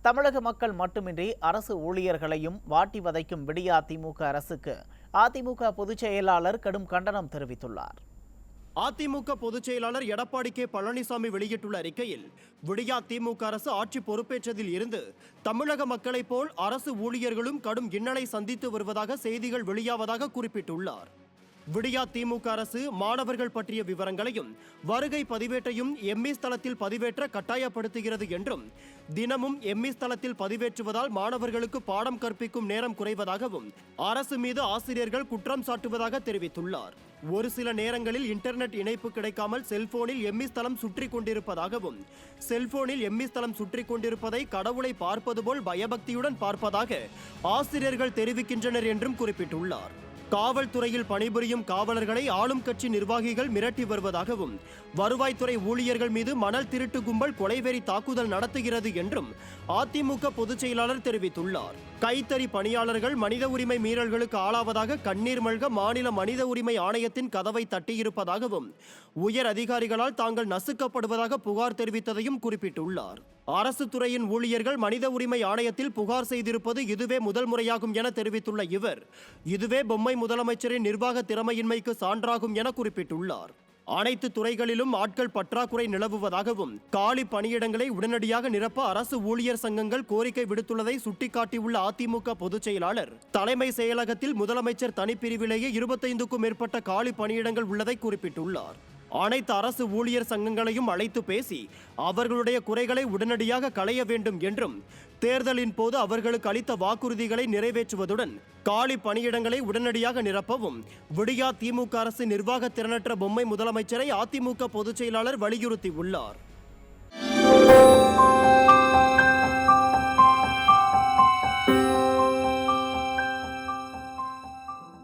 தமிழக மக்கள் மட்டுமின்றி அரசு ஊழியர்களையும் வாட்டி வதைக்கும் விடியா திமுக அரசுக்கு அதிமுக பொதுச் செயலாளர் கடும் கண்டனம் தெரிவித்துள்ளார். அதிமுக பொதுச் செயலாளர் எடப்பாடி கே பழனிசாமி வெளியிட்டுள்ள அறிக்கையில், விடியா திமுக அரசு ஆட்சி பொறுப்பேற்றதில் இருந்து தமிழக மக்களைப் போல் அரசு ஊழியர்களும் கடும் இன்னலை சந்தித்து வருவதாக செய்திகள் வெளியாவதாக குறிப்பிட்டுள்ளார். விடியா திமுக அரசு மாணவர்கள் பற்றிய விவரங்களையும் வருகை பதிவேட்டையும் எம்இஎஸ் தளத்தில் பதிவேற்ற கட்டாயப்படுத்துகிறது என்றும், தினமும் எம்இஎஸ் தளத்தில் பதிவேற்றுவதால் மாணவர்களுக்கு பாடம் கற்பிக்கும் நேரம் குறைவதாகவும் அரசு மீது ஆசிரியர்கள் குற்றம் சாட்டுவதாக தெரிவித்துள்ளார். ஒரு சில நேரங்களில் இன்டர்நெட் இணைப்பு கிடைக்காமல் செல்போனில் எம்இஎஸ் தளம் சுற்றி கொண்டிருப்பதாகவும், செல்போனில் எம்இஎஸ் தளம் சுற்றி கொண்டிருப்பதை கடவுளை பார்ப்பது போல் பயபக்தியுடன் பார்ப்பதாக ஆசிரியர்கள் தெரிவிக்கின்றனர் என்றும் குறிப்பிட்டுள்ளார். காவல்துறையில் பணிபுரியும் காவலர்களை ஆளும் கட்சி நிர்வாகிகள் மிரட்டி வருவதாகவும், வருவாய்த்துறை ஊழியர்கள் மீது மணல் திருட்டு கும்பல் கொலைவெறி தாக்குதல் நடத்துகிறது என்றும் அதிமுக பொதுச் செயலாளர் தெரிவித்துள்ளார். கைத்தறி பணியாளர்கள் மனித உரிமை மீறல்களுக்கு ஆளாவதாக கண்ணீர் மல்க மாநில மனித உரிமை ஆணையத்தின் கதவை தட்டியிருப்பதாகவும், உயர் அதிகாரிகளால் தாங்கள் நசுக்கப்படுவதாக புகார் தெரிவித்ததையும் குறிப்பிட்டுள்ளார். அரசு துறையின் ஊழியர்கள் மனித உரிமை ஆணையத்தில் புகார் செய்திருப்பது இதுவே முதல் முறையாகும் என தெரிவித்துள்ள இவர், இதுவே பொம்மை முதலமைச்சரின் நிர்வாக திறமையின்மைக்கு சான்றாகும் என குறிப்பிட்டுள்ளார். அனைத்து துறைகளிலும் ஆட்கள் பற்றாக்குறை நிலவுவதாகவும், காலி பணியிடங்களை உடனடியாக நிரப்ப அரசு ஊழியர் சங்கங்கள் கோரிக்கை விடுத்துள்ளதை சுட்டிக்காட்டியுள்ள அதிமுக பொதுச் செயலாளர், தலைமை செயலகத்தில் முதலமைச்சர் தனிப்பிரிவிலேயே 25க்கும் மேற்பட்ட காலி பணியிடங்கள் உள்ளதை குறிப்பிட்டுள்ளார். அனைத்து அரசு ஊழியர் சங்கங்களையும் அழைத்து பேசி அவர்களுடைய குறைகளை உடனடியாக களைய வேண்டும் என்றும், தேர்தலின் போது அவர்களுக்கு அளித்த வாக்குறுதிகளை நிறைவேற்றுவதுடன் காலி பணியிடங்களை உடனடியாக நிரப்பவும் விடியா திமுக அரசு நிர்வாக திறனற்ற பொம்மை முதலமைச்சரை அதிமுக பொதுச் செயலாளர் வலியுறுத்தியுள்ளார்.